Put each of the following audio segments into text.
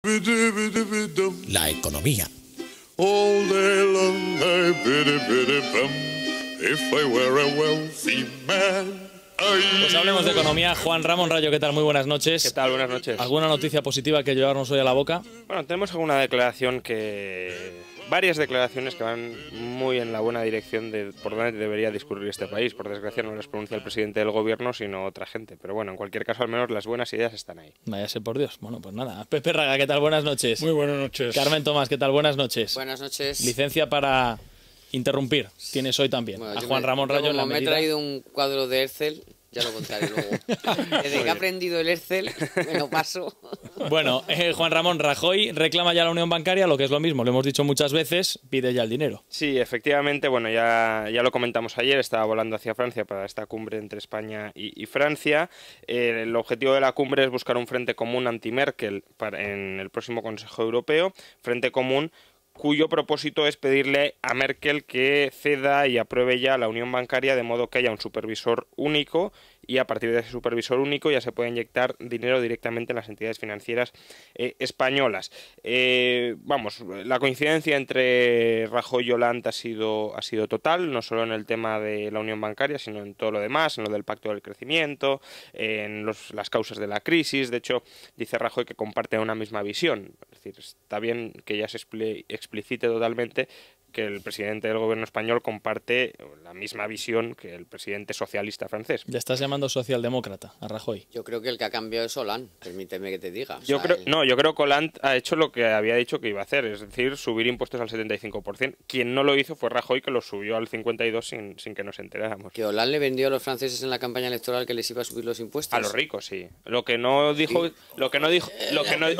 La economía. All day long I bum. If I were a wealthy man. Pues hablemos de economía. Juan Ramón Rayo, ¿qué tal? Muy buenas noches. ¿Qué tal? Buenas noches. ¿Alguna noticia positiva que llevarnos hoy a la boca? Bueno, tenemos alguna declaración varias declaraciones que van muy en la buena dirección de por dónde debería discurrir este país. Por desgracia no las pronuncia el presidente del gobierno, sino otra gente. Pero bueno, en cualquier caso, al menos las buenas ideas están ahí. Váyase por Dios. Bueno, pues nada. Pepe Raga, ¿qué tal? Buenas noches. Muy buenas noches. Carmen Tomás, ¿qué tal? Buenas noches. Buenas noches. Licencia para interrumpir. Tienes hoy también. Bueno, a Juan Ramón Rayo en la me he medida... traído un cuadro de Excel, ya lo contaré luego. Desde que he aprendido el Excel, me lo paso. Bueno, Juan Ramón, Rajoy reclama ya la unión bancaria, lo que es lo mismo, lo hemos dicho muchas veces, pide ya el dinero. Sí, efectivamente, bueno, ya lo comentamos ayer, estaba volando hacia Francia para esta cumbre entre España y Francia. El objetivo de la cumbre es buscar un frente común anti-Merkel en el próximo Consejo Europeo, frente común cuyo propósito es pedirle a Merkel que ceda y apruebe ya la unión bancaria de modo que haya un supervisor único y a partir de ese supervisor único ya se puede inyectar dinero directamente en las entidades financieras españolas. Vamos, la coincidencia entre Rajoy y Hollande ha sido total, no solo en el tema de la unión bancaria, sino en todo lo demás, en lo del pacto del crecimiento, en las causas de la crisis. De hecho, dice Rajoy que comparten una misma visión. Es decir, está bien que ya se explicite totalmente que el presidente del gobierno español comparte la misma visión que el presidente socialista francés. Ya estás llamando socialdemócrata a Rajoy. Yo creo que el que ha cambiado es Hollande, permíteme que te diga. Yo creo que Hollande ha hecho lo que había dicho que iba a hacer, es decir, subir impuestos al 75%. Quien no lo hizo fue Rajoy, que lo subió al 52% sin que nos enteráramos. Que Hollande le vendió a los franceses en la campaña electoral que les iba a subir los impuestos. A los ricos, sí. Lo que no dijo... Sí. Lo que no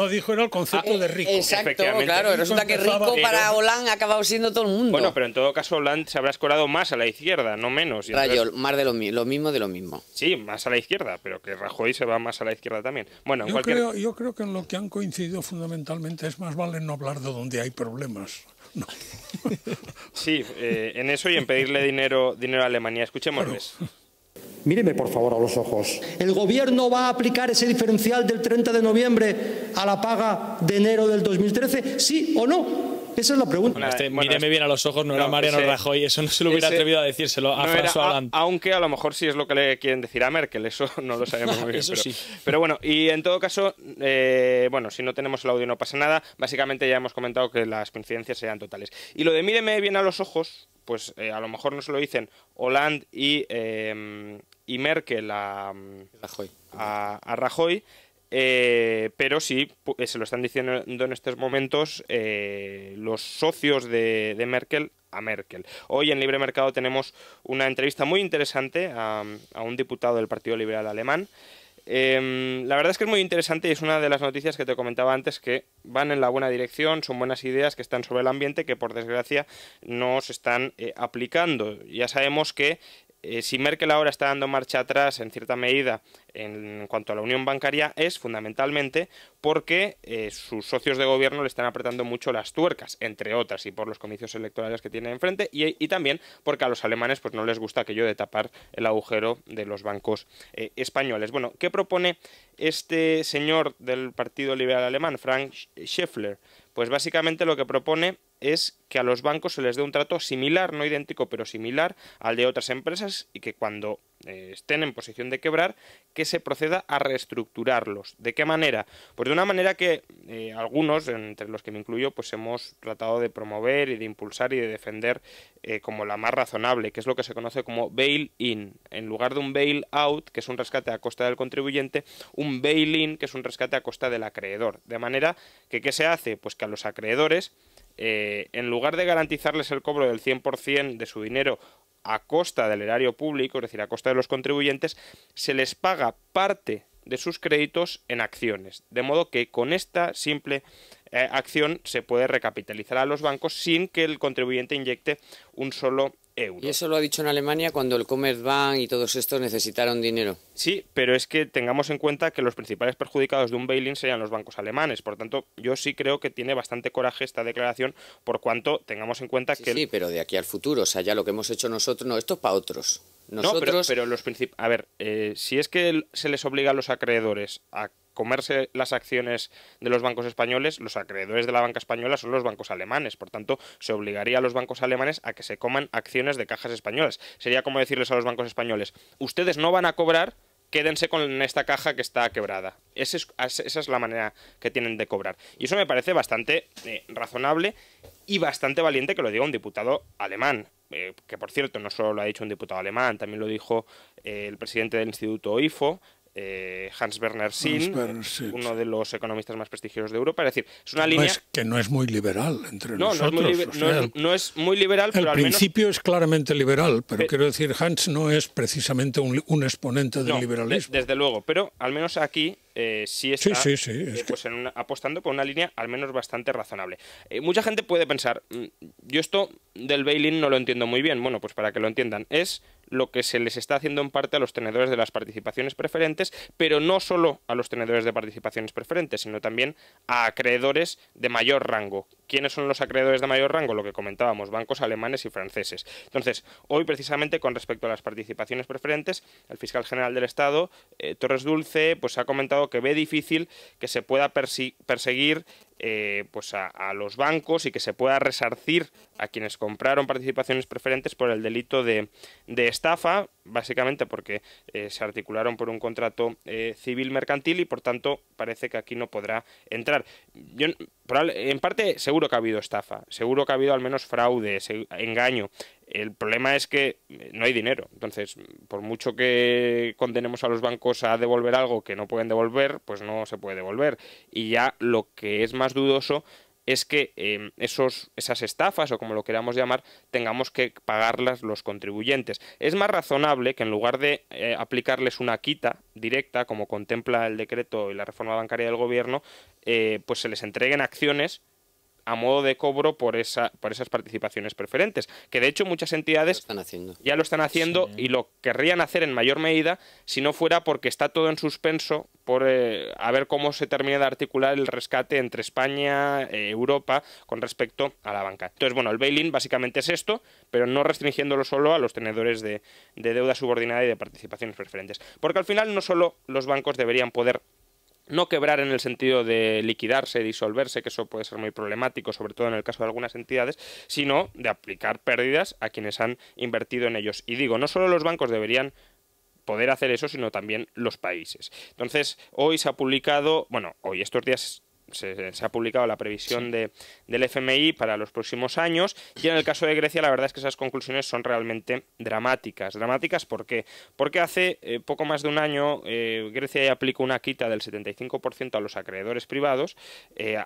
dijo era el concepto de rico. Exacto, claro. Resulta que rico para Hollande ha acabado siendo todo el mundo. Bueno, pero en todo caso Hollande se habrá escorado más a la izquierda, no menos. Rayo, más de lo mismo de lo mismo. Sí, más a la izquierda, pero que Rajoy se va más a la izquierda también. Bueno, yo creo que en lo que han coincidido fundamentalmente es más vale no hablar de donde hay problemas. No. Sí, en eso y en pedirle dinero a Alemania. Escuchémosles. Míreme por favor a los ojos. ¿El gobierno va a aplicar ese diferencial del 30 de noviembre a la paga de enero del 2013? ¿Sí o no? Esa es la pregunta. Míreme bien a los ojos, no era Mariano Rajoy, eso no se lo hubiera atrevido a decírselo a François Hollande. Aunque a lo mejor sí es lo que le quieren decir a Merkel, eso no lo sabemos muy bien. Eso sí. Pero bueno, y en todo caso, bueno, si no tenemos el audio no pasa nada, básicamente ya hemos comentado que las coincidencias sean totales. Y lo de míreme bien a los ojos, pues a lo mejor no se lo dicen Hollande y Merkel a Rajoy, pero sí se lo están diciendo en estos momentos los socios de Merkel a Merkel. Hoy en Libre Mercado tenemos una entrevista muy interesante a un diputado del Partido Liberal Alemán. La verdad es que es muy interesante y es una de las noticias que te comentaba antes que van en la buena dirección, son buenas ideas que están sobre el ambiente que por desgracia no se están aplicando. Ya sabemos que si Merkel ahora está dando marcha atrás en cierta medida en cuanto a la unión bancaria es fundamentalmente porque sus socios de gobierno le están apretando mucho las tuercas, entre otras, y por los comicios electorales que tienen enfrente y también porque a los alemanes pues no les gusta aquello de tapar el agujero de los bancos españoles. Bueno, ¿qué propone este señor del Partido Liberal Alemán, Frank Schäffler? Pues básicamente lo que propone es que a los bancos se les dé un trato similar, no idéntico, pero similar al de otras empresas y que cuando estén en posición de quebrar, que se proceda a reestructurarlos. ¿De qué manera? Pues de una manera que algunos, entre los que me incluyo, pues hemos tratado de promover y de impulsar y de defender como la más razonable, que es lo que se conoce como bail-in. En lugar de un bail-out, que es un rescate a costa del contribuyente, un bail-in, que es un rescate a costa del acreedor. De manera que, ¿qué se hace? Pues que a los acreedores, en lugar de garantizarles el cobro del 100% de su dinero a costa del erario público, es decir, a costa de los contribuyentes, se les paga parte de sus créditos en acciones. De modo que con esta simple acción se puede recapitalizar a los bancos sin que el contribuyente inyecte un solo euro. Y eso lo ha dicho en Alemania cuando el Commerzbank y todos estos necesitaron dinero. Sí, pero es que tengamos en cuenta que los principales perjudicados de un bail-in serían los bancos alemanes. Por tanto, yo sí creo que tiene bastante coraje esta declaración, por cuanto tengamos en cuenta que... Sí, pero de aquí al futuro, o sea, ya lo que hemos hecho nosotros, no, esto es para otros. Nosotros... No, pero los si es que se les obliga a los acreedores a comerse las acciones de los bancos españoles, los acreedores de la banca española son los bancos alemanes. Por tanto, se obligaría a los bancos alemanes a que se coman acciones de cajas españolas. Sería como decirles a los bancos españoles, ustedes no van a cobrar, quédense con esta caja que está quebrada. Esa es la manera que tienen de cobrar. Y eso me parece bastante razonable y bastante valiente que lo diga un diputado alemán. Que por cierto, no solo lo ha dicho un diputado alemán, también lo dijo el presidente del Instituto IFO, Hans-Werner Sinn, uno de los economistas más prestigiosos de Europa. Es decir, es una línea... que no es muy liberal entre nosotros. No es muy liberal, pero al menos... El principio es claramente liberal, pero quiero decir, Hans no es precisamente un exponente del liberalismo. Desde luego, pero al menos aquí sí está pues apostando por una línea al menos bastante razonable. Mucha gente puede pensar, yo esto del bail-in no lo entiendo muy bien. Bueno, pues para que lo entiendan, es lo que se les está haciendo en parte a los tenedores de las participaciones preferentes, pero no solo a los tenedores de participaciones preferentes, sino también a acreedores de mayor rango. ¿Quiénes son los acreedores de mayor rango? Lo que comentábamos, bancos alemanes y franceses. Entonces, hoy precisamente con respecto a las participaciones preferentes, el fiscal general del Estado, Torres Dulce, pues ha comentado que ve difícil que se pueda perseguir pues a los bancos y que se pueda resarcir a quienes compraron participaciones preferentes por el delito de estafa, básicamente porque se articularon por un contrato civil mercantil y por tanto parece que aquí no podrá entrar. En parte seguro que ha habido estafa, seguro que ha habido al menos fraude, engaño. El problema es que no hay dinero. Entonces, por mucho que condenemos a los bancos a devolver algo que no pueden devolver, pues no se puede devolver. Y ya lo que es más dudoso es que esas estafas, o como lo queramos llamar, tengamos que pagarlas los contribuyentes. Es más razonable que en lugar de aplicarles una quita directa, como contempla el decreto y la reforma bancaria del gobierno, pues se les entreguen acciones a modo de cobro por esas participaciones preferentes, que de hecho muchas entidades ya lo están haciendo y lo querrían hacer en mayor medida si no fuera porque está todo en suspenso por a ver cómo se termina de articular el rescate entre España, Europa, con respecto a la banca. Entonces, bueno, el bail-in básicamente es esto, pero no restringiéndolo solo a los tenedores de deuda subordinada y de participaciones preferentes. Porque al final no solo los bancos deberían poder no quebrar en el sentido de liquidarse, disolverse, que eso puede ser muy problemático, sobre todo en el caso de algunas entidades, sino de aplicar pérdidas a quienes han invertido en ellos. Y digo, no solo los bancos deberían poder hacer eso, sino también los países. Entonces, hoy se ha publicado, estos días se ha publicado la previsión del FMI para los próximos años, y en el caso de Grecia la verdad es que esas conclusiones son realmente dramáticas. ¿Dramáticas por qué? Porque hace poco más de un año Grecia ya aplicó una quita del 75% a los acreedores privados,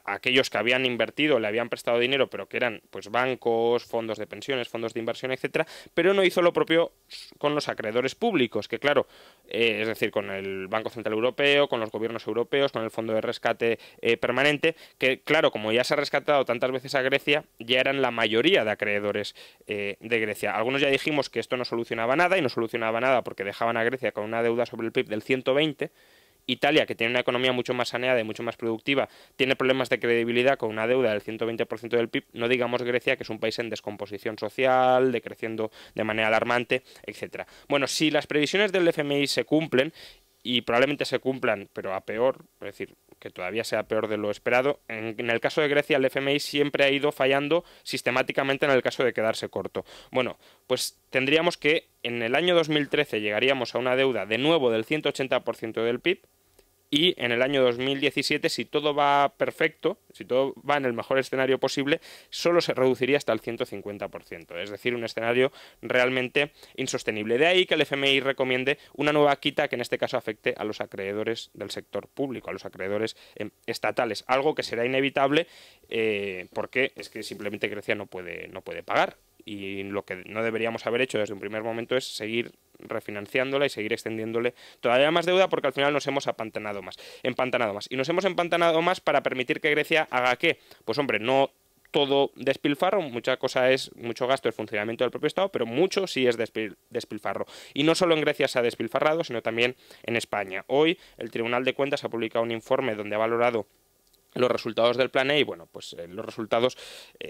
aquellos que habían invertido, le habían prestado dinero, pero que eran pues bancos, fondos de pensiones, fondos de inversión, etcétera, pero no hizo lo propio con los acreedores públicos, que claro, es decir, con el Banco Central Europeo, con los gobiernos europeos, con el Fondo de Rescate permanente, que claro, como ya se ha rescatado tantas veces a Grecia, ya eran la mayoría de acreedores de Grecia. Algunos ya dijimos que esto no solucionaba nada, y no solucionaba nada porque dejaban a Grecia con una deuda sobre el PIB del 120%. Italia, que tiene una economía mucho más saneada y mucho más productiva, tiene problemas de credibilidad con una deuda del 120% del PIB, no digamos Grecia, que es un país en descomposición social, decreciendo de manera alarmante, etcétera. Bueno, si las previsiones del FMI se cumplen, y probablemente se cumplan, pero a peor, es decir, que todavía sea peor de lo esperado, en el caso de Grecia el FMI siempre ha ido fallando sistemáticamente en el caso de quedarse corto. Bueno, pues tendríamos que en el año 2013 llegaríamos a una deuda de nuevo del 180% del PIB, y en el año 2017, si todo va perfecto, si todo va en el mejor escenario posible, solo se reduciría hasta el 150%, es decir, un escenario realmente insostenible. De ahí que el FMI recomiende una nueva quita que en este caso afecte a los acreedores del sector público, a los acreedores estatales, algo que será inevitable porque es que simplemente Grecia no puede pagar. Y lo que no deberíamos haber hecho desde un primer momento es seguir refinanciándola y seguir extendiéndole todavía más deuda, porque al final nos hemos empantanado más. Y nos hemos empantanado más para permitir que Grecia haga ¿qué? Pues hombre, no todo despilfarro, mucha cosa es mucho gasto el funcionamiento del propio Estado, pero mucho sí es despilfarro. Y no solo en Grecia se ha despilfarrado, sino también en España. Hoy el Tribunal de Cuentas ha publicado un informe donde ha valorado los resultados del plan E, y bueno, pues los resultados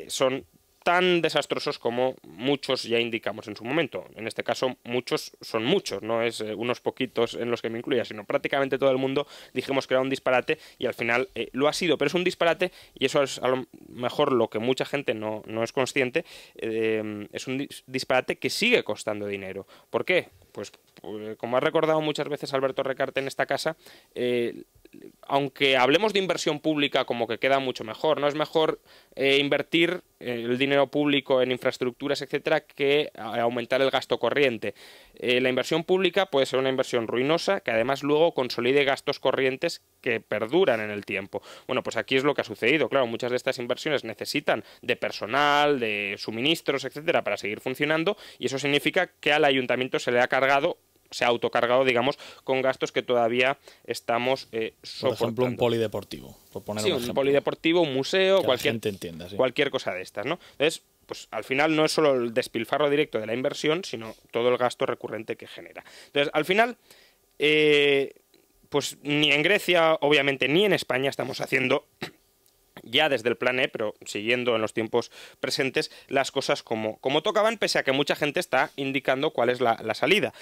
son tan desastrosos como muchos ya indicamos en su momento. En este caso, muchos son muchos, no es unos poquitos en los que me incluya, sino prácticamente todo el mundo dijimos que era un disparate y al final lo ha sido, pero es un disparate y eso es a lo mejor lo que mucha gente no es consciente, es un disparate que sigue costando dinero. ¿Por qué? Pues como ha recordado muchas veces Alberto Recarte en esta casa, aunque hablemos de inversión pública como que queda mucho mejor, no es mejor invertir el dinero público en infraestructuras, etcétera, que aumentar el gasto corriente. La inversión pública puede ser una inversión ruinosa que además luego consolide gastos corrientes que perduran en el tiempo. Bueno, pues aquí es lo que ha sucedido. Claro, muchas de estas inversiones necesitan de personal, de suministros, etcétera, para seguir funcionando y eso significa que al ayuntamiento se le ha cargado, se ha autocargado, digamos, con gastos que todavía estamos soportando. Por ejemplo, un polideportivo, por poner un ejemplo. Un polideportivo, un museo, cualquier cosa de estas, ¿no? Entonces, pues al final no es solo el despilfarro directo de la inversión, sino todo el gasto recurrente que genera. Entonces, al final, pues ni en Grecia, obviamente, ni en España estamos haciendo ya desde el plan E, pero siguiendo en los tiempos presentes las cosas como tocaban, pese a que mucha gente está indicando cuál es la salida.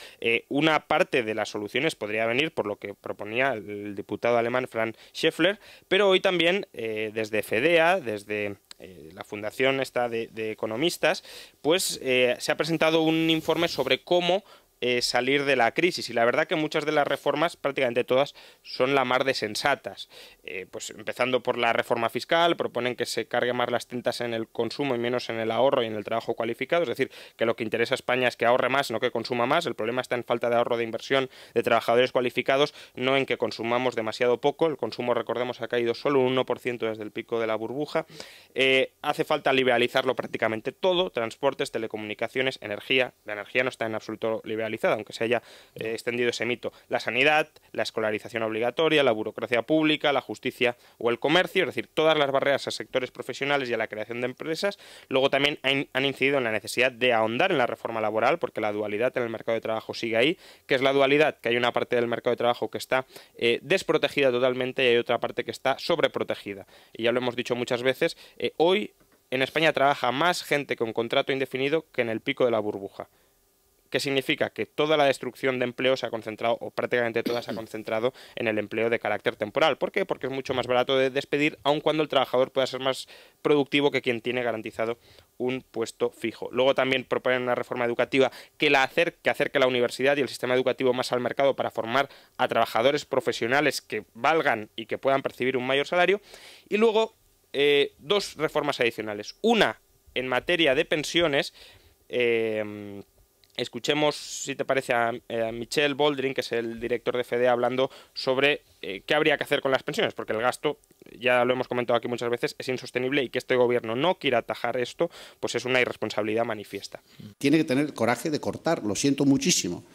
Una parte de las soluciones podría venir por lo que proponía el diputado alemán Frank Schäffler, pero hoy también desde FEDEA, desde la fundación esta de economistas, pues se ha presentado un informe sobre cómo salir de la crisis y la verdad que muchas de las reformas, prácticamente todas, son la mar de sensatas. Pues empezando por la reforma fiscal, proponen que se cargue más las tintas en el consumo y menos en el ahorro y en el trabajo cualificado, es decir, que lo que interesa a España es que ahorre más, no que consuma más. El problema está en falta de ahorro de inversión de trabajadores cualificados, no en que consumamos demasiado poco. El consumo, recordemos, ha caído solo un 1% desde el pico de la burbuja. Hace falta liberalizarlo prácticamente todo, transportes, telecomunicaciones, energía. La energía no está en absoluto liberalizada, aunque se haya extendido ese mito. La sanidad, la escolarización obligatoria, la burocracia pública, la justicia o el comercio, es decir, todas las barreras a sectores profesionales y a la creación de empresas. Luego también han incidido en la necesidad de ahondar en la reforma laboral, porque la dualidad en el mercado de trabajo sigue ahí. ¿Qué es la dualidad? Que hay una parte del mercado de trabajo que está desprotegida totalmente y hay otra parte que está sobreprotegida. Y ya lo hemos dicho muchas veces, hoy en España trabaja más gente con contrato indefinido que en el pico de la burbuja. ¿Qué significa? Que toda la destrucción de empleo se ha concentrado, o prácticamente toda se ha concentrado en el empleo de carácter temporal. ¿Por qué? Porque es mucho más barato de despedir, aun cuando el trabajador pueda ser más productivo que quien tiene garantizado un puesto fijo. Luego también proponen una reforma educativa que acerque la universidad y el sistema educativo más al mercado para formar a trabajadores profesionales que valgan y que puedan percibir un mayor salario. Y luego dos reformas adicionales. Una en materia de pensiones. Escuchemos, si te parece, a Michel Boldrin, que es el director de FEDEA, hablando sobre qué habría que hacer con las pensiones, porque el gasto, ya lo hemos comentado aquí muchas veces, es insostenible y que este gobierno no quiera atajar esto, pues es una irresponsabilidad manifiesta. Tiene que tener coraje de cortar, lo siento muchísimo.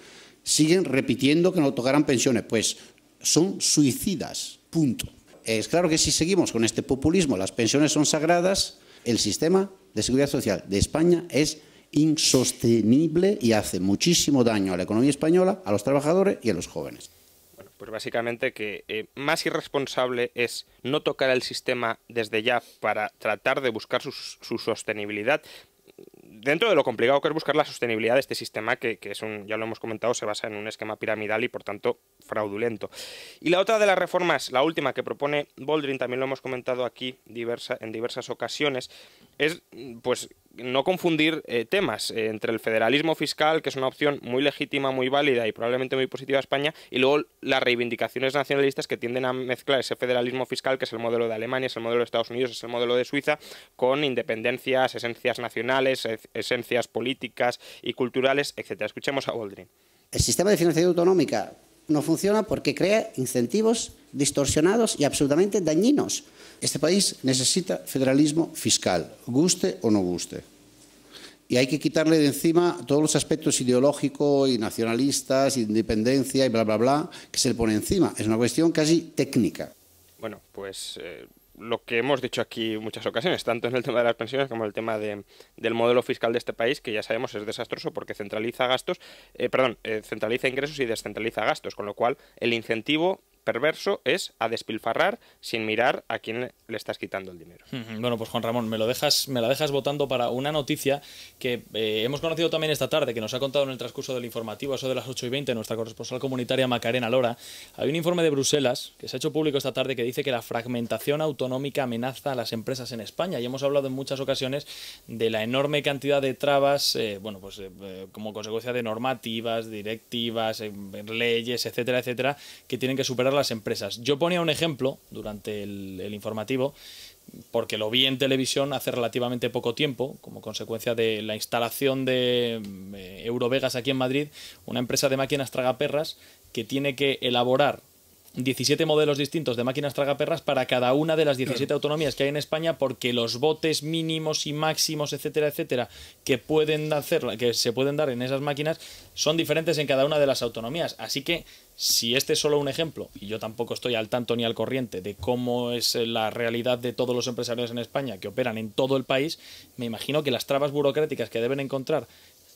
Siguen repitiendo que no tocarán pensiones, pues son suicidas, punto. Es claro que si seguimos con este populismo, las pensiones son sagradas, el sistema de seguridad social de España es insostenible y hace muchísimo daño a la economía española, a los trabajadores y a los jóvenes. Bueno, pues básicamente que más irresponsable es no tocar el sistema desde ya para tratar de buscar su sostenibilidad, dentro de lo complicado que es buscar la sostenibilidad de este sistema, que es ya lo hemos comentado, se basa en un esquema piramidal y por tanto fraudulento. Y la otra de las reformas, la última que propone Boldrin, también lo hemos comentado aquí en diversas ocasiones, es pues no confundir temas entre el federalismo fiscal, que es una opción muy legítima, muy válida y probablemente muy positiva a España, y luego las reivindicaciones nacionalistas que tienden a mezclar ese federalismo fiscal, que es el modelo de Alemania, es el modelo de Estados Unidos, es el modelo de Suiza, con independencias, esencias nacionales, esencias políticas y culturales, etc. Escuchemos a Boldrin. El sistema de financiación autonómica no funciona porque crea incentivos distorsionados y absolutamente dañinos. Este país necesita federalismo fiscal, guste o no guste. Y hay que quitarle de encima todos los aspectos ideológicos y nacionalistas, independencia y bla, bla, bla, que se le pone encima. Es una cuestión casi técnica. Bueno, pues lo que hemos dicho aquí en muchas ocasiones, tanto en el tema de las pensiones como en el tema del modelo fiscal de este país, que ya sabemos es desastroso porque centraliza ingresos y descentraliza gastos, con lo cual el incentivo perverso es a despilfarrar sin mirar a quién le estás quitando el dinero. Bueno, pues Juan Ramón, me la dejas votando para una noticia que hemos conocido también esta tarde, que nos ha contado en el transcurso del informativo, eso de las 8:20, nuestra corresponsal comunitaria Macarena Lora. Hay un informe de Bruselas que se ha hecho público esta tarde que dice que la fragmentación autonómica amenaza a las empresas en España, y hemos hablado en muchas ocasiones de la enorme cantidad de trabas, como consecuencia de normativas, directivas, leyes, etcétera, etcétera, que tienen que superar las empresas. Yo ponía un ejemplo durante el informativo, porque lo vi en televisión hace relativamente poco tiempo, como consecuencia de la instalación de Eurovegas aquí en Madrid, una empresa de máquinas tragaperras que tiene que elaborar 17 modelos distintos de máquinas tragaperras para cada una de las 17 autonomías que hay en España, porque los botes mínimos y máximos, etcétera, etcétera, que se pueden dar en esas máquinas son diferentes en cada una de las autonomías. Así que, si este es solo un ejemplo, y yo tampoco estoy al tanto ni al corriente de cómo es la realidad de todos los empresarios en España que operan en todo el país, me imagino que las trabas burocráticas que deben encontrar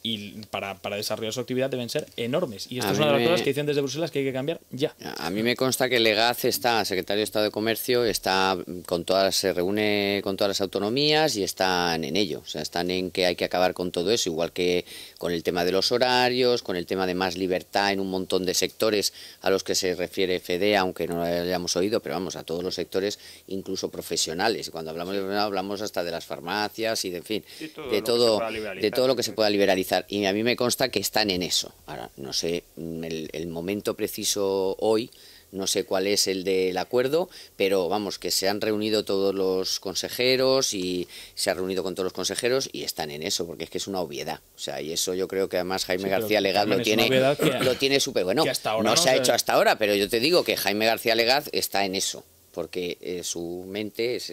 y para desarrollar su actividad deben ser enormes. Y esto es una de las cosas que dicen desde Bruselas que hay que cambiar ya. A mí me consta que Legaz está, secretario de Estado de Comercio, se reúne con todas las autonomías y están en ello. O sea, están en que hay que acabar con todo eso, igual que con el tema de los horarios, con el tema de más libertad en un montón de sectores a los que se refiere FEDEA, aunque no lo hayamos oído, pero vamos, a todos los sectores, incluso profesionales. Cuando hablamos de profesionales, hablamos hasta de las farmacias y de, en fin, de todo lo que se pueda liberalizar. Y a mí me consta que están en eso. Ahora, no sé el momento preciso hoy, no sé cuál es el del acuerdo, pero vamos, que se han reunido todos los consejeros y se ha reunido con todos los consejeros y están en eso, porque es que es una obviedad. O sea, y eso yo creo que además Jaime García Legaz lo tiene súper bueno. No se ha hecho hasta ahora, pero yo te digo que Jaime García Legaz está en eso, porque su mente es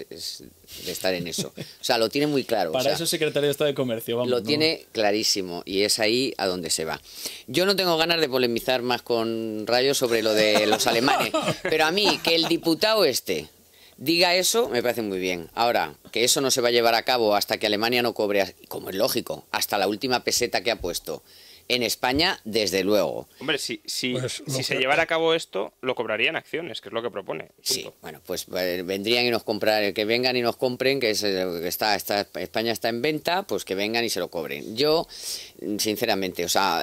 de estar en eso. O sea, lo tiene muy claro. Para eso es secretario de Estado de Comercio, vamos. Lo tiene clarísimo y es ahí a donde se va. Yo no tengo ganas de polemizar más con Rayo sobre lo de los alemanes, pero a mí que el diputado diga eso me parece muy bien. Ahora, que eso no se va a llevar a cabo hasta que Alemania no cobre, como es lógico, hasta la última peseta que ha puesto. En España, desde luego. Hombre, si se llevara a cabo esto, lo cobrarían acciones, que es lo que propone. Punto. Sí, bueno, pues vendrían y nos comprarían, que vengan y nos compren, que España está en venta, pues que vengan y se lo cobren. Yo, sinceramente, o sea,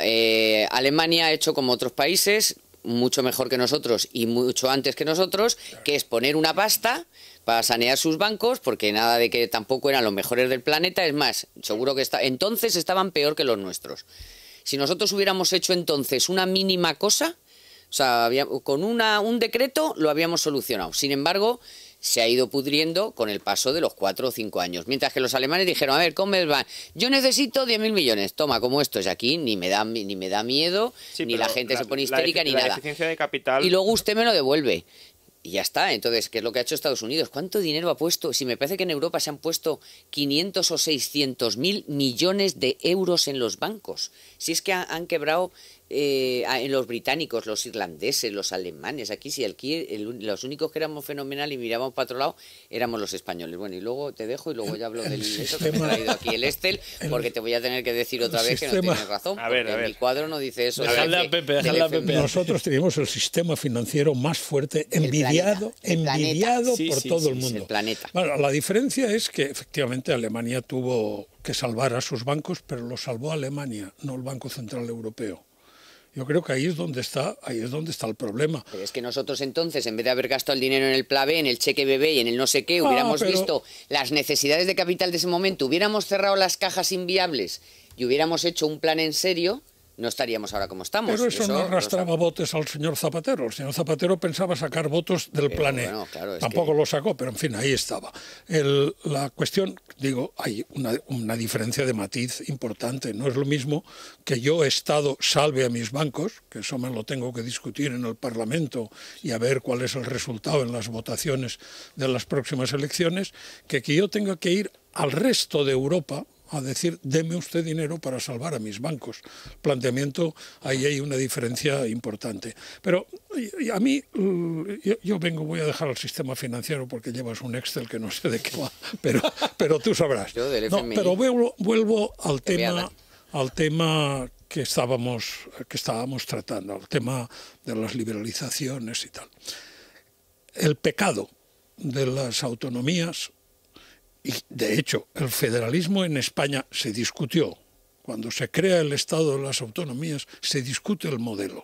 Alemania ha hecho como otros países, mucho mejor que nosotros y mucho antes que nosotros, que es poner una pasta para sanear sus bancos, porque nada de que tampoco eran los mejores del planeta, es más, seguro que entonces estaban peor que los nuestros. Si nosotros hubiéramos hecho entonces una mínima cosa, o sea, con un decreto lo habíamos solucionado. Sin embargo, se ha ido pudriendo con el paso de los 4 o 5 años. Mientras que los alemanes dijeron, a ver, ¿cómo van? Yo necesito 10.000 millones. Toma, como esto es aquí, ni me da miedo, ni la gente se pone histérica, ni nada. La eficiencia de capital... Y luego usted me lo devuelve. Y ya está. Entonces, ¿qué es lo que ha hecho Estados Unidos? ¿Cuánto dinero ha puesto? Si me parece que en Europa se han puesto 500 o 600.000 millones de euros en los bancos. Si es que han quebrado en los británicos, los irlandeses, los alemanes. Aquí los únicos que éramos fenomenal y mirábamos para otro lado éramos los españoles. Bueno, y luego te dejo y luego ya hablo del eso que me he traído aquí el Estel, porque te voy a tener que decir otra vez que no tienes razón. A ver. Mi cuadro no dice eso. Dejadle a Pepe. Nosotros teníamos el sistema financiero más fuerte, envidiado por todo el mundo. El planeta. Bueno, la diferencia es que efectivamente Alemania tuvo que salvar a sus bancos, pero lo salvó Alemania, no el Banco Central Europeo. Yo creo que ahí es donde está el problema. Pero es que nosotros entonces, en vez de haber gastado el dinero en el Plave, en el cheque bebé y en el no sé qué, hubiéramos visto las necesidades de capital de ese momento, hubiéramos cerrado las cajas inviables y hubiéramos hecho un plan en serio, no estaríamos ahora como estamos. Pero eso no arrastraba votos al señor Zapatero. El señor Zapatero pensaba sacar votos del planeta. Bueno, claro, tampoco lo sacó, pero en fin, ahí estaba. La cuestión, digo, hay una diferencia de matiz importante. No es lo mismo que yo, Estado, salve a mis bancos, que eso me lo tengo que discutir en el Parlamento y a ver cuál es el resultado en las votaciones de las próximas elecciones, que yo tenga que ir al resto de Europa a decir, deme usted dinero para salvar a mis bancos. Planteamiento, ahí hay una diferencia importante. Pero a mí, yo voy a dejar el sistema financiero porque llevas un Excel que no sé de qué va, pero tú sabrás. Yo del FMI. Pero vuelvo al tema que estábamos tratando, el tema de las liberalizaciones y tal. El pecado de las autonomías, y de hecho el federalismo en España se discutió, cuando se crea el Estado de las autonomías se discute el modelo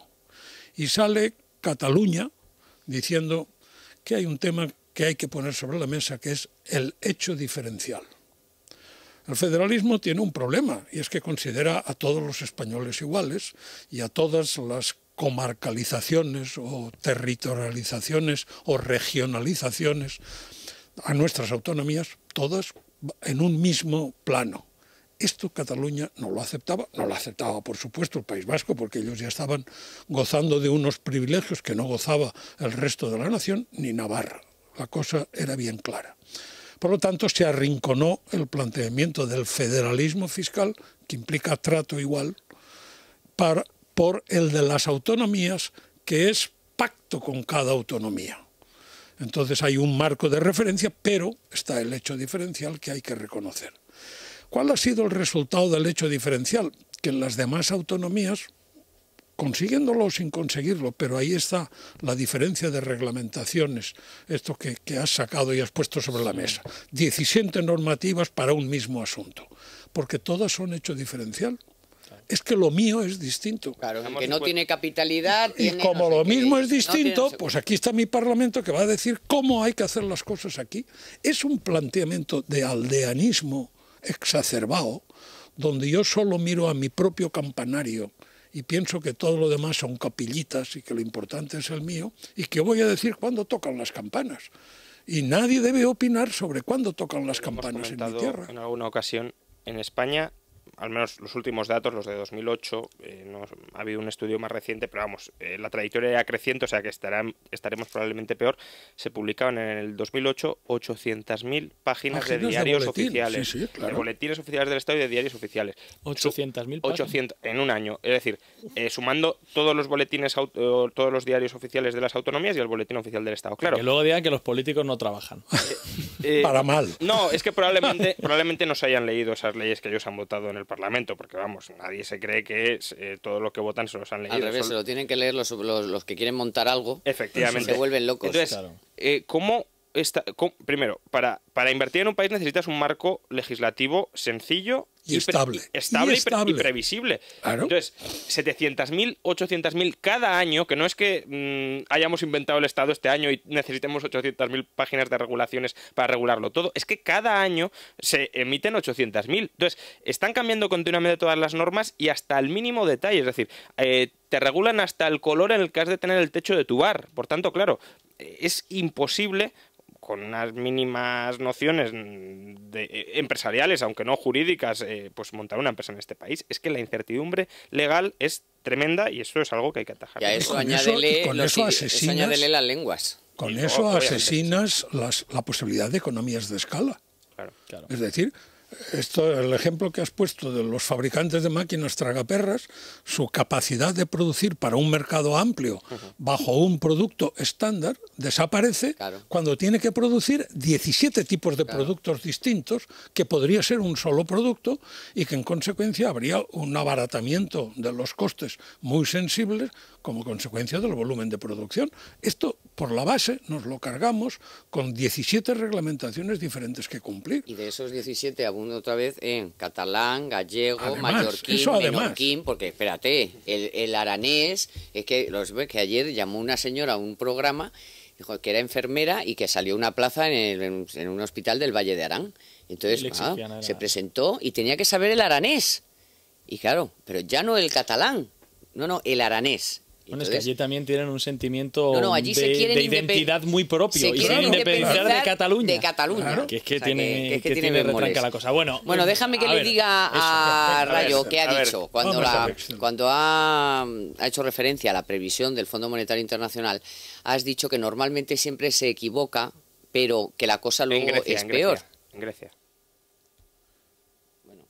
y sale Cataluña diciendo que hay un tema que hay que poner sobre la mesa, que es el hecho diferencial. El federalismo tiene un problema, y es que considera a todos los españoles iguales y a todas las comarcalizaciones o territorializaciones o regionalizaciones a nuestras autonomías, todas en un mismo plano. Esto Cataluña no lo aceptaba por supuesto el País Vasco, porque ellos ya estaban gozando de unos privilegios que no gozaba el resto de la nación, ni Navarra. La cosa era bien clara. Por lo tanto, se arrinconó el planteamiento del federalismo fiscal, que implica trato igual, por el de las autonomías, que es pacto con cada autonomía. Entonces hay un marco de referencia, pero está el hecho diferencial que hay que reconocer. ¿Cuál ha sido el resultado del hecho diferencial? Que en las demás autonomías, consiguiéndolo o sin conseguirlo, pero ahí está la diferencia de reglamentaciones, esto que has sacado y has puesto sobre la mesa. 17 normativas para un mismo asunto, porque todas son hecho diferencial. Es que lo mío es distinto. Claro, que no tiene capitalidad. Y como lo mismo es distinto, pues aquí está mi Parlamento que va a decir cómo hay que hacer las cosas aquí. Es un planteamiento de aldeanismo exacerbado, donde yo solo miro a mi propio campanario y pienso que todo lo demás son capillitas y que lo importante es el mío, y que voy a decir cuándo tocan las campanas. Y nadie debe opinar sobre cuándo tocan las campanas en mi tierra. En alguna ocasión, en España, al menos los últimos datos, los de 2008, no ha habido un estudio más reciente, pero vamos, la trayectoria ya creciente, o sea que estaremos probablemente peor. Se publicaban en el 2008 800.000 páginas de diarios oficiales, sí, claro. de boletines oficiales del Estado y de diarios oficiales. 800.000 páginas. 800 en un año, es decir, sumando todos los boletines, todos los diarios oficiales de las autonomías y el boletín oficial del Estado. Claro. Que luego digan que los políticos no trabajan. Para mal. No, es que probablemente no se hayan leído esas leyes que ellos han votado en el Parlamento, porque vamos, nadie se cree que todo lo que votan se los han leído. Al revés, se lo tienen que leer los que quieren montar algo. Efectivamente. Se vuelven locos. Entonces, claro. Primero, para invertir en un país necesitas un marco legislativo sencillo y estable y previsible. Claro. Entonces, 700.000, 800.000 cada año, que no es que hayamos inventado el Estado este año y necesitemos 800.000 páginas de regulaciones para regularlo todo, es que cada año se emiten 800.000. Entonces, están cambiando continuamente todas las normas y hasta el mínimo detalle, es decir, te regulan hasta el color en el que has de tener el techo de tu bar. Por tanto, claro, es imposible, con unas mínimas nociones empresariales, aunque no jurídicas, pues montar una empresa en este país. Es que la incertidumbre legal es tremenda y eso es algo que hay que atajar. Y a eso añádele las lenguas. Con eso asesinas la posibilidad de economías de escala. Claro. Es decir, el ejemplo que has puesto de los fabricantes de máquinas tragaperras, su capacidad de producir para un mercado amplio bajo un producto estándar desaparece cuando tiene que producir 17 tipos de productos distintos, que podría ser un solo producto y que en consecuencia habría un abaratamiento de los costes muy sensibles como consecuencia del volumen de producción. Esto, por la base, nos lo cargamos con 17 reglamentaciones diferentes que cumplir. Y de esos 17 abunda otra vez en catalán, gallego, además, mallorquín, menorquín, porque espérate, el aranés, es que que ayer llamó una señora a un programa, dijo que era enfermera y que salió una plaza en un hospital del Valle de Arán. Entonces se presentó y tenía que saber el aranés. Y claro, pero ya no el catalán, no, el aranés. Bueno, es que allí también tienen un sentimiento allí de identidad muy propio y se quieren independizar de Cataluña. De Cataluña. Claro. Que es que tiene retranca la cosa. Bueno, déjame que le diga a Rayo qué ha dicho. Cuando ha hecho referencia a la previsión del Fondo Monetario Internacional, has dicho que normalmente siempre se equivoca, pero que la cosa luego es peor. En Grecia. Bueno...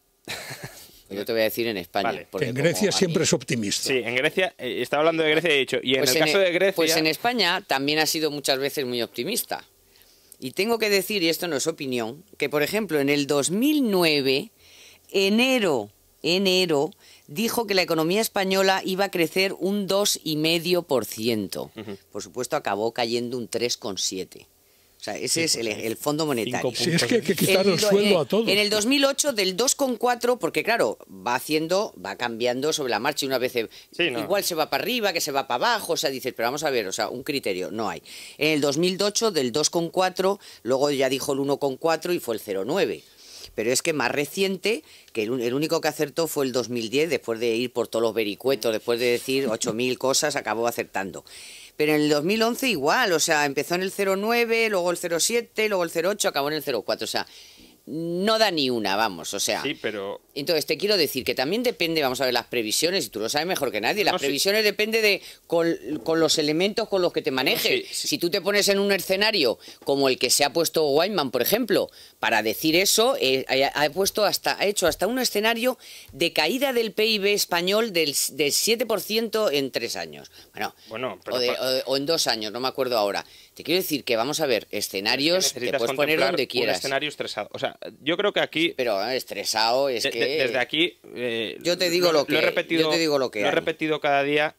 Yo te voy a decir en España. Vale. Que en Grecia siempre es optimista. Sí, en Grecia, estaba hablando de Grecia y he dicho, y en el caso de Grecia... Pues en España también ha sido muchas veces muy optimista. Y tengo que decir, y esto no es opinión, que por ejemplo en el 2009, enero dijo que la economía española iba a crecer un 2,5%. Por supuesto, acabó cayendo un 3,7%. O sea, ese es el Fondo Monetario. Si es que hay que quitar el sueldo a todos. En el 2008 del 2,4, porque claro, va cambiando sobre la marcha y una vez igual se va para arriba, que se va para abajo, o sea, dices, pero vamos a ver, o sea, un criterio no hay. En el 2008 del 2,4, luego ya dijo el 1,4 y fue el 0,9. Pero es que más reciente, que el único que acertó fue el 2010, después de ir por todos los vericuetos, después de decir 8.000 cosas, acabó acertando. Pero en el 2011 igual, o sea, empezó en el 0,9, luego el 0,7, luego el 0,8, acabó en el 0,4, o sea, no da ni una, vamos, o sea. Sí, pero... Entonces, te quiero decir que también depende, vamos a ver, las previsiones, y tú lo sabes mejor que nadie, las previsiones depende de con los elementos con los que te manejes. Si tú te pones en un escenario como el que se ha puesto Weinman, por ejemplo, para decir eso, ha hecho hasta un escenario de caída del PIB español del 7% en 3 años. Bueno, o en 2 años, no me acuerdo ahora. Te quiero decir que, vamos a ver, escenarios te puedes poner donde quieras. Un escenario estresado. O sea, yo creo que aquí... Sí, pero estresado es que... Desde aquí... yo te digo lo que he repetido cada día.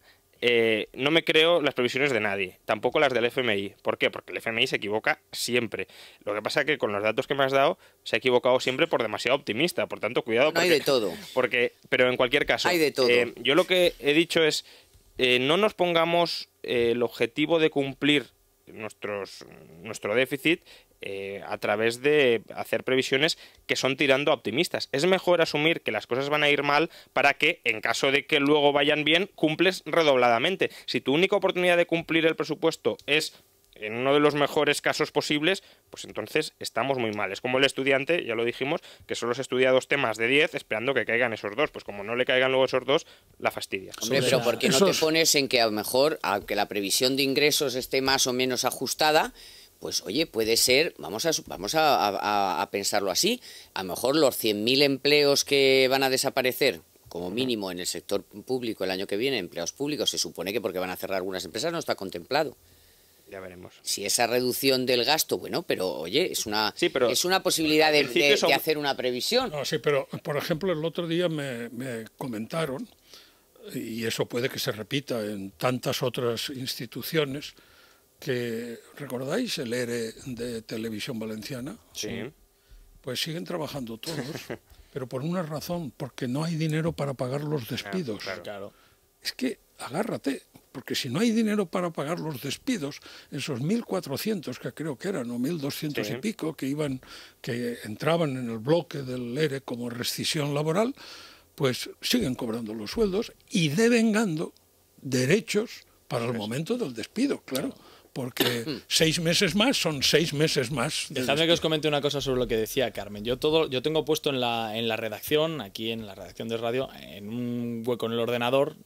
No me creo las previsiones de nadie, tampoco las del FMI. ¿Por qué? Porque el FMI se equivoca siempre. Lo que pasa es que con los datos que me has dado se ha equivocado siempre por demasiado optimista. Por tanto, cuidado. No, hay de todo. Pero en cualquier caso, hay de todo. Yo lo que he dicho es, no nos pongamos el objetivo de cumplir nuestro déficit a través de hacer previsiones que son tirando a optimistas. Es mejor asumir que las cosas van a ir mal para que, en caso de que luego vayan bien, cumples redobladamente. Si tu única oportunidad de cumplir el presupuesto es en uno de los mejores casos posibles, pues entonces estamos muy mal. Es como el estudiante, ya lo dijimos, que solo se estudia 2 temas de 10 esperando que caigan esos 2. Pues como no le caigan luego esos 2, la fastidia. Hombre, pero ¿por qué no te pones en que a lo mejor, aunque la previsión de ingresos esté más o menos ajustada, pues oye, puede ser, vamos a pensarlo así, a lo mejor los 100.000 empleos que van a desaparecer, como mínimo en el sector público el año que viene, empleos públicos, se supone que porque van a cerrar algunas empresas no está contemplado. Ya veremos. Si esa reducción del gasto, bueno, pero oye, es una posibilidad de hacer una previsión. No, sí, pero por ejemplo el otro día me comentaron, y eso puede que se repita en tantas otras instituciones, que, ¿recordáis el ERE de Televisión Valenciana? Sí. Pues siguen trabajando todos, pero por una razón, porque no hay dinero para pagar los despidos. Claro. Es que agárrate, porque si no hay dinero para pagar los despidos, esos 1.400 que creo que eran, o 1.200 y pico, que entraban en el bloque del ERE como rescisión laboral, pues siguen cobrando los sueldos y devengando derechos para el momento del despido, claro. Porque 6 meses más son 6 meses más. Dejadme que os comente una cosa sobre lo que decía Carmen. Yo tengo puesto en la redacción, aquí en la redacción de radio, en un hueco en el ordenador,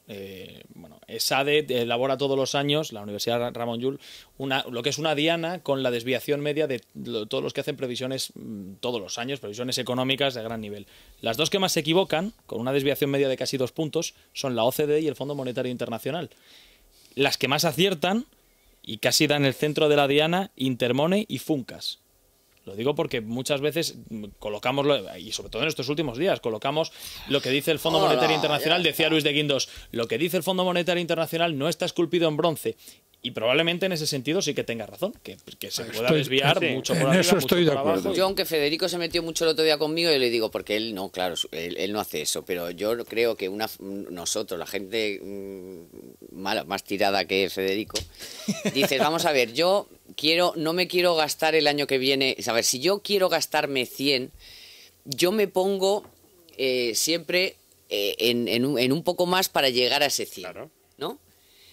ESADE elabora todos los años, la Universidad Ramon Llull, lo que es una diana con la desviación media de todos los que hacen previsiones todos los años, previsiones económicas de gran nivel. Las 2 que más se equivocan, con una desviación media de casi 2 puntos, son la OCDE y el Fondo Monetario Internacional. Las que más aciertan, y casi dan el centro de la diana, Intermoney y Funcas. Lo digo porque muchas veces colocamos, y sobre todo en estos últimos días, colocamos lo que dice el Fondo Monetario Internacional, decía Luis de Guindos, lo que dice el Fondo Monetario Internacional no está esculpido en bronce. Y probablemente en ese sentido sí que tenga razón, que se pueda desviar mucho por arriba, eso mucho estoy por de acuerdo. abajo. Yo, aunque Federico se metió mucho el otro día conmigo, yo le digo, porque él no, claro, él no hace eso, pero yo creo que nosotros, la gente más tirada que Federico, dices, vamos a ver, no me quiero gastar el año que viene, a ver, si yo quiero gastarme 100, yo me pongo siempre en un poco más para llegar a ese 100, claro. ¿no?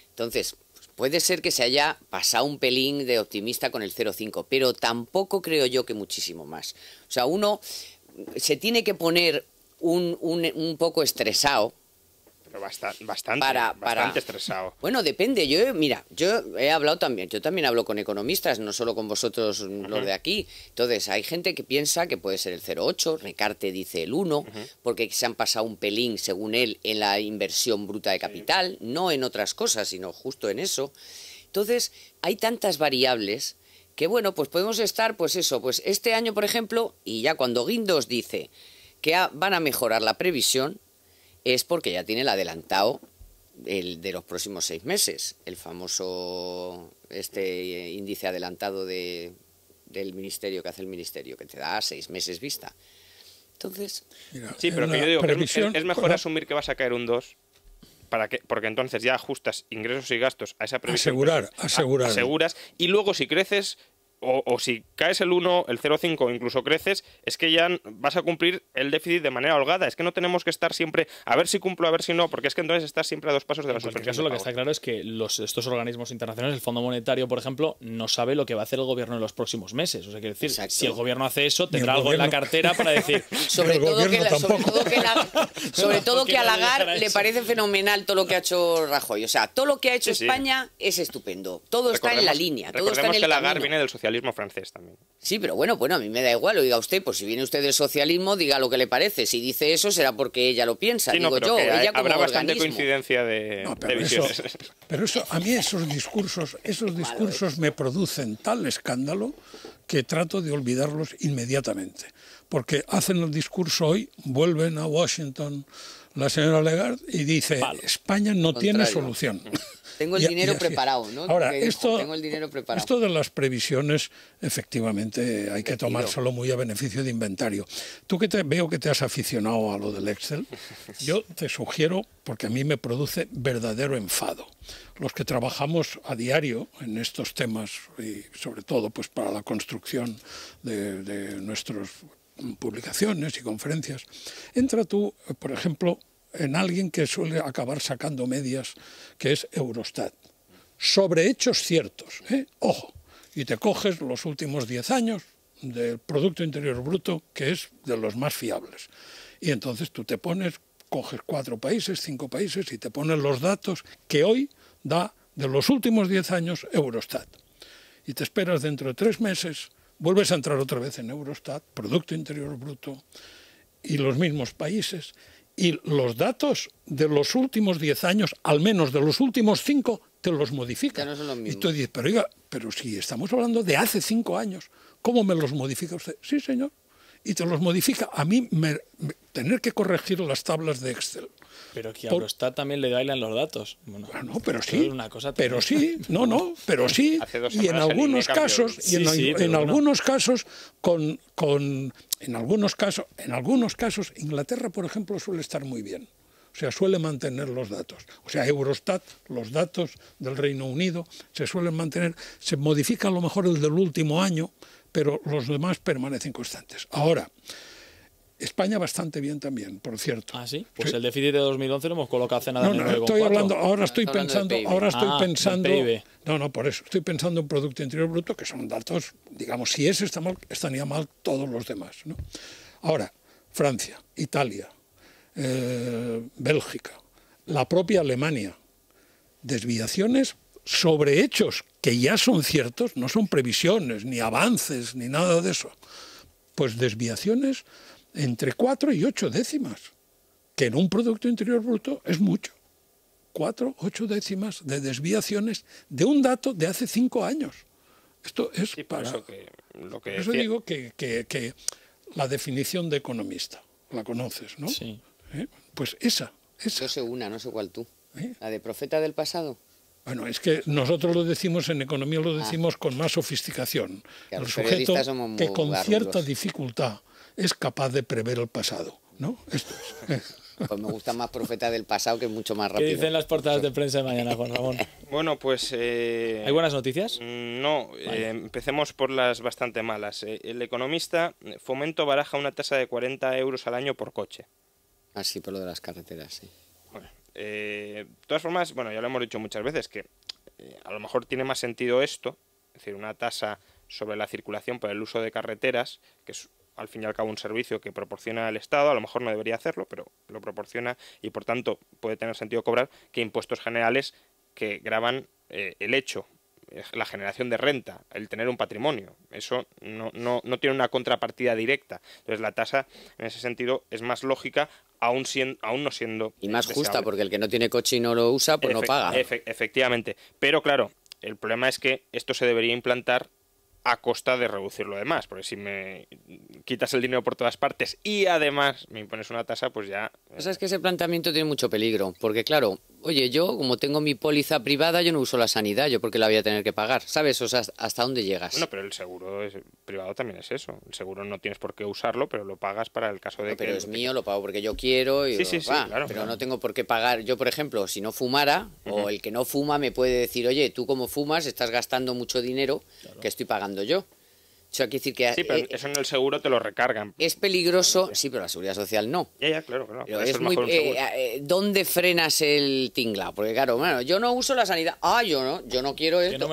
Entonces, puede ser que se haya pasado un pelín de optimista con el 0,5, pero tampoco creo yo que muchísimo más. O sea, uno se tiene que poner un poco estresado. Pero bastante estresado. Bueno, depende. Yo he hablado también, yo también hablo con economistas, no solo con vosotros los de aquí. Entonces, hay gente que piensa que puede ser el 0,8, Recarte dice el 1, porque se han pasado un pelín, según él, en la inversión bruta de capital, no en otras cosas, sino justo en eso. Entonces, hay tantas variables que, bueno, pues podemos estar, pues este año, por ejemplo, y ya cuando Guindos dice que van a mejorar la previsión, es porque ya tiene el adelantado el de los próximos 6 meses, el famoso índice adelantado del ministerio que hace el ministerio, que te da 6 meses vista. Entonces, sí, pero que yo digo que es mejor asumir que vas a caer un 2, porque entonces ya ajustas ingresos y gastos a esa previsión. Aseguras, y luego si creces o si caes el 1, el 0,5 o incluso creces, es que ya vas a cumplir el déficit de manera holgada. Es que no tenemos que estar siempre a ver si cumplo, a ver si no, porque es que entonces estás siempre a 2 pasos de la suspensión. En caso, lo que está claro es que estos organismos internacionales, el Fondo Monetario, por ejemplo, no sabe lo que va a hacer el gobierno en los próximos meses. O sea, quiere decir, si el gobierno hace eso, tendrá algo en la cartera para decir... sobre todo que a Lagarde le parece fenomenal todo lo que ha hecho Rajoy. O sea, todo lo que ha hecho España es estupendo. Todo está en la línea, todo está en el que Lagarde camino. viene del socialismo francés también. Sí, pero bueno, a mí me da igual, lo diga usted, pues si viene usted del socialismo, diga lo que le parece. Si dice eso será porque ella lo piensa, sí, digo yo, ella como habrá bastante organismo. coincidencia de visiones. Pero eso, a mí esos discursos me producen tal escándalo que trato de olvidarlos inmediatamente. Porque hacen el discurso hoy, vuelven a Washington la señora Lagarde y dice, España no tiene solución. Tengo el dinero preparado, ¿no? Ahora, tengo el dinero preparado. Esto de las previsiones, efectivamente, hay que tomárselo muy a beneficio de inventario. Tú veo que te has aficionado a lo del Excel, yo te sugiero, porque a mí me produce verdadero enfado. Los que trabajamos a diario en estos temas, y sobre todo pues para la construcción de nuestras publicaciones y conferencias, entra tú, por ejemplo, en alguien que suele acabar sacando medias, que es Eurostat, sobre hechos ciertos, ojo, y te coges los últimos 10 años del Producto Interior Bruto, que es de los más fiables. Y entonces tú te coges 4 países, 5 países, y te pones los datos que hoy da de los últimos 10 años Eurostat. Y te esperas dentro de 3 meses, vuelves a entrar otra vez en Eurostat, Producto Interior Bruto, y los mismos países. Y los datos de los últimos 10 años, al menos de los últimos 5, te los modifica. Ya no son los mismos. Y tú dices, pero si estamos hablando de hace 5 años, ¿cómo me los modifica usted? Sí, señor. Y te los modifica. A mí tener que corregir las tablas de Excel. Pero que a Eurostat también le bailan los datos. Bueno, pero sí. Pero sí, pero sí. Y en algunos casos, en algunos casos, Inglaterra, por ejemplo, suele estar muy bien. O sea, suele mantener los datos. O sea, Eurostat, los datos del Reino Unido, se suelen mantener. Se modifica a lo mejor el del último año, pero los demás permanecen constantes. Ahora, España bastante bien también, por cierto. ¿Ah, sí? Pues sí. El déficit de 2011 lo hemos colocado hace nada. Estoy pensando. No, por eso. Estoy pensando en Producto Interior Bruto, que son datos, digamos, si ese está mal, estaría mal todos los demás, ¿no? Ahora, Francia, Italia, Bélgica, la propia Alemania, desviaciones sobre hechos que ya son ciertos, no son previsiones, ni avances, ni nada de eso. Pues desviaciones entre 4 y 8 décimas, que en un Producto Interior Bruto es mucho. 4, 8 décimas de desviaciones de un dato de hace 5 años. Esto es para... Por eso digo que la definición de economista, la conoces, ¿no? Sí. Pues esa. Yo sé una, no sé cuál tú. ¿La de profeta del pasado? Bueno, es que nosotros lo decimos en economía, lo decimos con más sofisticación. Claro, el sujeto que con cierta dificultad es capaz de prever el pasado, ¿no? Esto es. Pues me gusta más profeta del pasado, que es mucho más rápido. ¿Qué dicen las portadas de prensa de mañana, Juan Ramón? Bueno, pues... ¿Hay buenas noticias? No, vale. Empecemos por las bastante malas. El Economista, Fomento baraja una tasa de 40 euros al año por coche. Ah, sí, por lo de las carreteras, sí. Bueno, de todas formas, bueno, ya lo hemos dicho muchas veces, que a lo mejor tiene más sentido esto, es decir, una tasa sobre la circulación por el uso de carreteras, que es al fin y al cabo un servicio que proporciona el Estado, a lo mejor no debería hacerlo, pero lo proporciona y por tanto puede tener sentido cobrar, que impuestos generales que gravan el hecho, la generación de renta, el tener un patrimonio. Eso no tiene una contrapartida directa. Entonces la tasa en ese sentido es más lógica, aún no siendo... Y más justa, porque el que no tiene coche y no lo usa, pues no paga. Efectivamente. Pero claro, el problema es que esto se debería implantar a costa de reducir lo demás, porque si me quitas el dinero por todas partes y además me impones una tasa, pues ya O sea, es que ese planteamiento tiene mucho peligro, porque claro, oye, yo como tengo mi póliza privada, yo no uso la sanidad, yo porque la voy a tener que pagar, ¿sabes? O sea, ¿hasta dónde llegas? Bueno, pero el seguro privado también es eso. El seguro no tienes por qué usarlo, pero lo pagas para el caso de que... Pero es mío, lo pago porque yo quiero y sí, claro, pero no tengo por qué pagar. Yo, por ejemplo, si no fumara, o el que no fuma me puede decir, oye, tú como fumas estás gastando mucho dinero que estoy pagando yo. O sea, quiere decir que... Sí, pero eso en el seguro te lo recargan. Es peligroso, sí, pero la seguridad social no. Ya, claro. Pero es muy, ¿dónde frenas el tinglao? Porque claro, bueno, yo no uso la sanidad. Yo no quiero esto.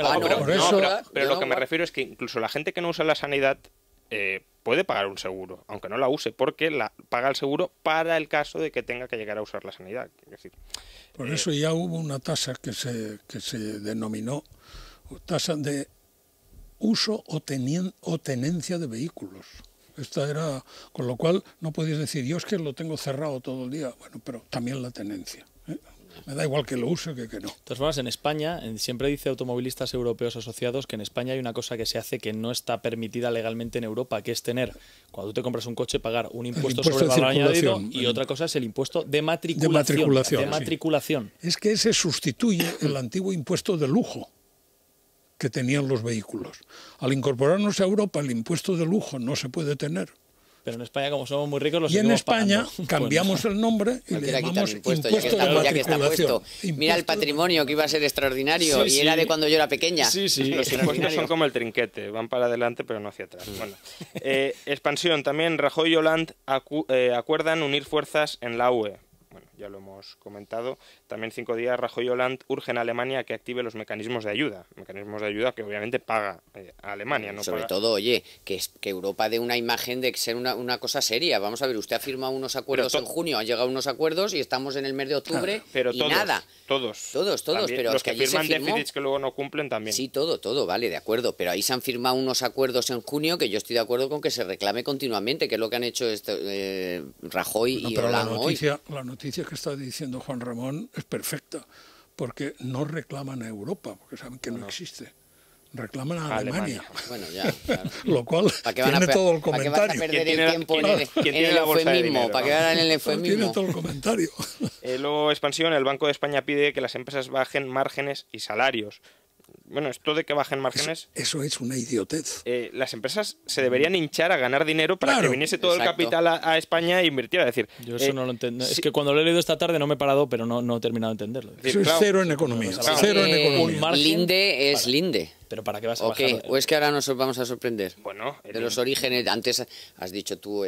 Pero lo que me refiero es que incluso la gente que no usa la sanidad puede pagar un seguro, aunque no la use, porque paga el seguro para el caso de que tenga que llegar a usar la sanidad. Es decir, por eso ya hubo una tasa que se denominó tasa de uso o tenencia de vehículos. Esta era, con lo cual no podías decir, yo es que lo tengo cerrado todo el día. Bueno, pero también la tenencia. Me da igual que lo use que no. De todas formas, en España, siempre dice Automovilistas Europeos Asociados que en España hay una cosa que se hace que no está permitida legalmente en Europa, que es tener, cuando tú te compras un coche, pagar un impuesto sobre el valor añadido y otra cosa es el impuesto de matriculación. Sí. Es que ese sustituye el antiguo impuesto de lujo que tenían los vehículos. Al incorporarnos a Europa, el impuesto de lujo no se puede tener. Pero en España, como somos muy ricos, lo y en España pagando. cambiamos el nombre y le llamamos impuesto de matriculación. Mira el patrimonio que iba a ser extraordinario y era de cuando yo era pequeña. Los impuestos son como el trinquete, van para adelante pero no hacia atrás. Bueno. Expansión, también Rajoy y Hollande acuerdan unir fuerzas en la UE. Bueno, ya lo hemos comentado. También 5 días, Rajoy y Hollande urgen a Alemania a que active los mecanismos de ayuda. Mecanismos de ayuda que obviamente paga a Alemania. No Sobre paga... todo, oye, que Europa dé una imagen de ser una cosa seria. Vamos a ver, usted ha firmado unos acuerdos en junio, han llegado unos acuerdos y estamos en el mes de octubre pero y todos, nada. Todos. También, pero los que allí firman se firmó... déficits que luego no cumplen también. Sí, todo, vale, de acuerdo. Pero ahí se han firmado unos acuerdos en junio que yo estoy de acuerdo con que se reclame continuamente, que es lo que han hecho Rajoy y Hollande hoy. La noticia que está diciendo Juan Ramón es perfecta, porque no reclaman a Europa, porque saben que no existe. Reclaman a Alemania. Bueno, ya, claro. Lo cual tiene todo el comentario. ¿Para qué vas a perder el tiempo en el eufemismo? ¿Para qué van en el eufemismo? Tiene todo el comentario. Luego, expansión, el Banco de España pide que las empresas bajen márgenes y salarios. Bueno, esto de que bajen márgenes... Eso es una idiotez. Las empresas se deberían hinchar a ganar dinero para que viniese todo el capital a España e invirtiera. Es decir, yo eso no lo entiendo. Es que cuando lo he leído esta tarde no me he parado, pero no he terminado de entenderlo. Eso es cero en economía. Cero en economía. Linde es Linde. ¿Pero para qué vas a bajar? ¿O es que ahora nos vamos a sorprender? Bueno, de los orígenes, antes has dicho tú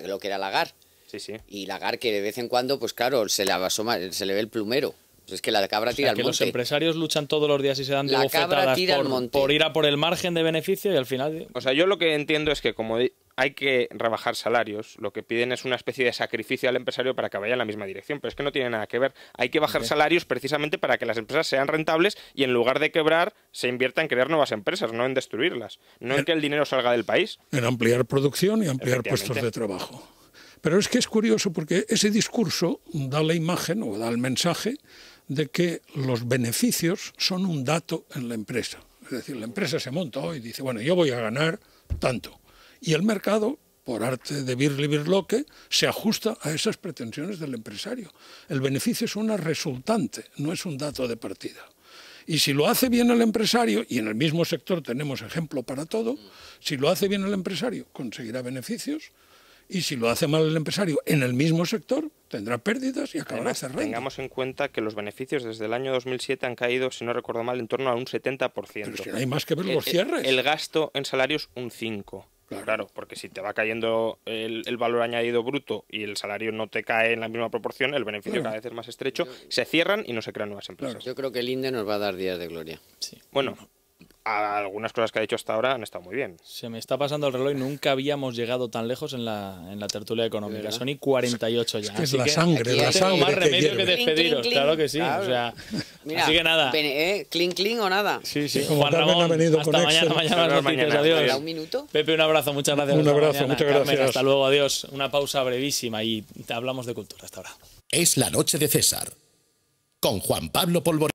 lo que era Lagarde. Sí. Y Lagarde que de vez en cuando, pues claro, se le ve el plumero. Pues es que la cabra tira al monte. Los empresarios luchan todos los días y se dan de bofetadas por ir a por el margen de beneficio y al final... O sea, yo lo que entiendo es que como hay que rebajar salarios, lo que piden es una especie de sacrificio al empresario para que vaya en la misma dirección, pero es que no tiene nada que ver. Hay que bajar salarios precisamente para que las empresas sean rentables y en lugar de quebrar se invierta en crear nuevas empresas, no en destruirlas, no en que el dinero salga del país. En ampliar producción y ampliar puestos de trabajo. Pero es que es curioso porque ese discurso da la imagen o da el mensaje de que los beneficios son un dato en la empresa. Es decir, la empresa se monta hoy y dice, bueno, yo voy a ganar tanto. Y el mercado, por arte de birloque, se ajusta a esas pretensiones del empresario. El beneficio es una resultante, no es un dato de partida. Y si lo hace bien el empresario, y en el mismo sector tenemos ejemplo para todo, si lo hace bien el empresario, conseguirá beneficios. Y si lo hace mal el empresario en el mismo sector, tendrá pérdidas y acabará cerrando. Tengamos en cuenta que los beneficios desde el año 2007 han caído, si no recuerdo mal, en torno a un 70%. Pero es que no hay más que ver los cierres. El gasto en salarios, un 5%. Claro, porque si te va cayendo el valor añadido bruto y el salario no te cae en la misma proporción, el beneficio cada vez es más estrecho, se cierran y no se crean nuevas empresas. Yo creo que el INDE nos va a dar días de gloria. Sí. Bueno, algunas cosas que ha dicho hasta ahora han estado muy bien. Se me está pasando el reloj y nunca habíamos llegado tan lejos en la tertulia económica. Son y 48 ya. Es la sangre, la sangre. No más remedio que despediros, claro que sí. Claro. O sea, mira, así que nada. Clink o nada. Sí. Juan Ramón, hasta mañana las noticias. Adiós. ¿Un minuto? Pepe, un abrazo, muchas gracias. Un abrazo, muchas gracias. Carmen, hasta luego, adiós. Una pausa brevísima y hablamos de cultura hasta ahora. Es la noche de César, con Juan Pablo Polvorón.